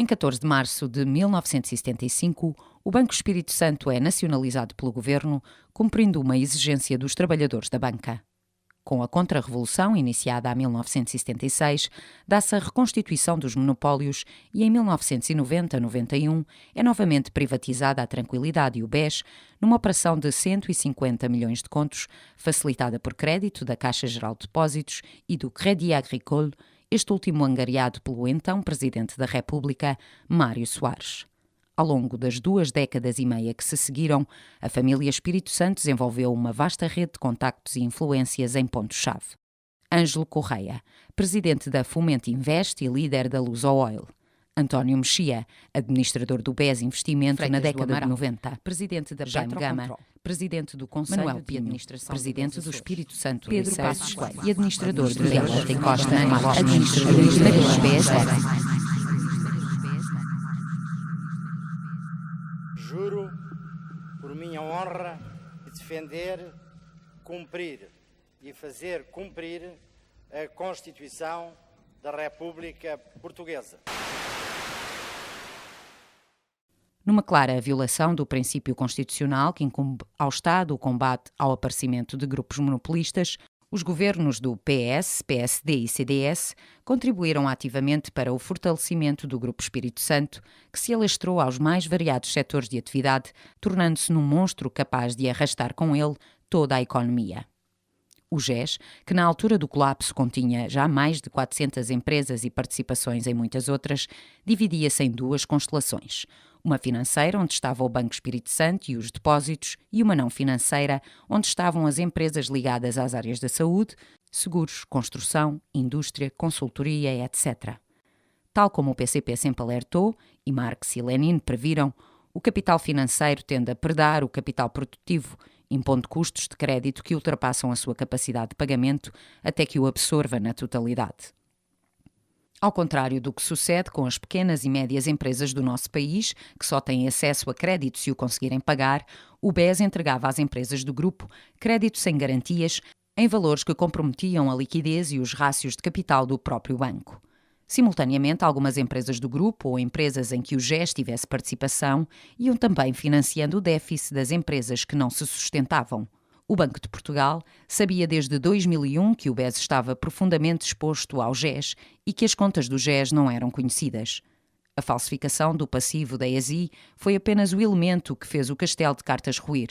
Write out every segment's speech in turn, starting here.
Em 14 de março de 1975, o Banco Espírito Santo é nacionalizado pelo governo, cumprindo uma exigência dos trabalhadores da banca. Com a Contra-Revolução, iniciada em 1976, dá-se a reconstituição dos monopólios e em 1990-91 é novamente privatizada a Tranquilidade e o BES, numa operação de 150 milhões de contos, facilitada por crédito da Caixa Geral de Depósitos e do Crédit Agricole, este último angariado pelo então Presidente da República, Mário Soares. Ao longo das 2 décadas e meia que se seguiram, a família Espírito Santo desenvolveu uma vasta rede de contactos e influências em pontos-chave. Ângelo Correia, presidente da Fomento Invest e líder da Luso Oil. António Mexia, administrador do BES Investimento Freitas na década de 90. Presidente da Jaime Gama, presidente do Conselho Manuel de Administração, presidente do Espírito Santo, Pedro Passos Coelho e administrador do Administrador Delta do Costa, Delta administrador do BES. Juro, por minha honra, defender, cumprir e fazer cumprir a Constituição da República Portuguesa. Numa clara violação do princípio constitucional que incumbe ao Estado o combate ao aparecimento de grupos monopolistas, os governos do PS, PSD e CDS contribuíram ativamente para o fortalecimento do Grupo Espírito Santo, que se alastrou aos mais variados setores de atividade, tornando-se num monstro capaz de arrastar com ele toda a economia. O GES, que na altura do colapso continha já mais de 400 empresas e participações em muitas outras, dividia-se em 2 constelações. Uma financeira, onde estava o Banco Espírito Santo e os depósitos, e uma não financeira, onde estavam as empresas ligadas às áreas da saúde, seguros, construção, indústria, consultoria, etc. Tal como o PCP sempre alertou, e Marx e Lenin previram, o capital financeiro tende a predar o capital produtivo, impondo custos de crédito que ultrapassam a sua capacidade de pagamento até que o absorva na totalidade. Ao contrário do que sucede com as pequenas e médias empresas do nosso país, que só têm acesso a crédito se o conseguirem pagar, o BES entregava às empresas do grupo crédito sem garantias em valores que comprometiam a liquidez e os rácios de capital do próprio banco. Simultaneamente, algumas empresas do grupo ou empresas em que o GES tivesse participação iam também financiando o déficit das empresas que não se sustentavam. O Banco de Portugal sabia desde 2001 que o BES estava profundamente exposto ao GES e que as contas do GES não eram conhecidas. A falsificação do passivo da ESI foi apenas o elemento que fez o castelo de cartas ruir.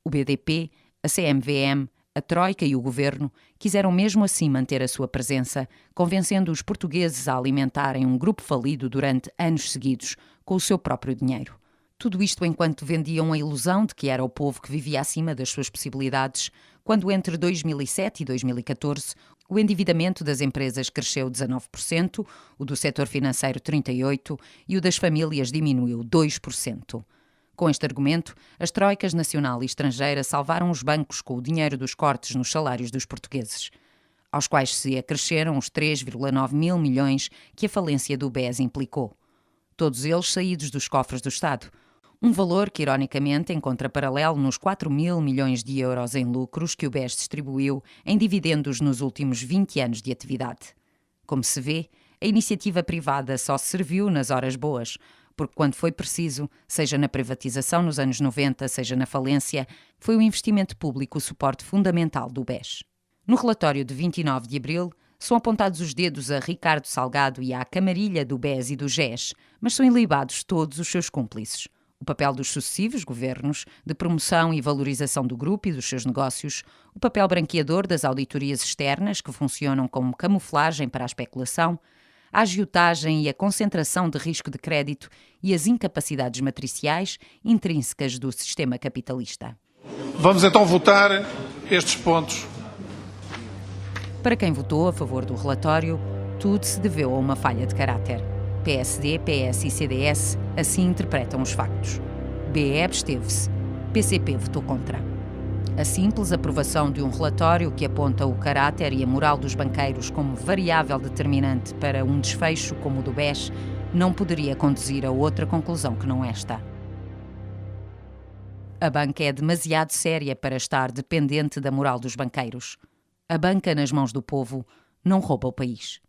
O BDP, a CMVM, a Troika e o Governo quiseram mesmo assim manter a sua presença, convencendo os portugueses a alimentarem um grupo falido durante anos seguidos, com o seu próprio dinheiro. Tudo isto enquanto vendiam a ilusão de que era o povo que vivia acima das suas possibilidades, quando entre 2007 e 2014 o endividamento das empresas cresceu 19%, o do setor financeiro 38% e o das famílias diminuiu 2%. Com este argumento, as troicas nacional e estrangeira salvaram os bancos com o dinheiro dos cortes nos salários dos portugueses, aos quais se acresceram os 3,9 mil milhões que a falência do BES implicou. Todos eles saídos dos cofres do Estado. Um valor que, ironicamente, encontra paralelo nos 4 mil milhões de euros em lucros que o BES distribuiu em dividendos nos últimos 20 anos de atividade. Como se vê, a iniciativa privada só serviu nas horas boas, porque quando foi preciso, seja na privatização nos anos 90, seja na falência, foi o investimento público o suporte fundamental do BES. No relatório de 29 de abril, são apontados os dedos a Ricardo Salgado e à camarilha do BES e do GES, mas são ilibados todos os seus cúmplices. O papel dos sucessivos governos de promoção e valorização do grupo e dos seus negócios, o papel branqueador das auditorias externas que funcionam como camuflagem para a especulação, a agiotagem e a concentração de risco de crédito e as incapacidades matriciais intrínsecas do sistema capitalista. Vamos então votar estes pontos. Para quem votou a favor do relatório, tudo se deveu a uma falha de caráter. PSD, PS e CDS assim interpretam os factos. BE absteve-se. PCP votou contra. A simples aprovação de um relatório que aponta o caráter e a moral dos banqueiros como variável determinante para um desfecho como o do BES não poderia conduzir a outra conclusão que não esta. A banca é demasiado séria para estar dependente da moral dos banqueiros. A banca nas mãos do povo não rouba o país.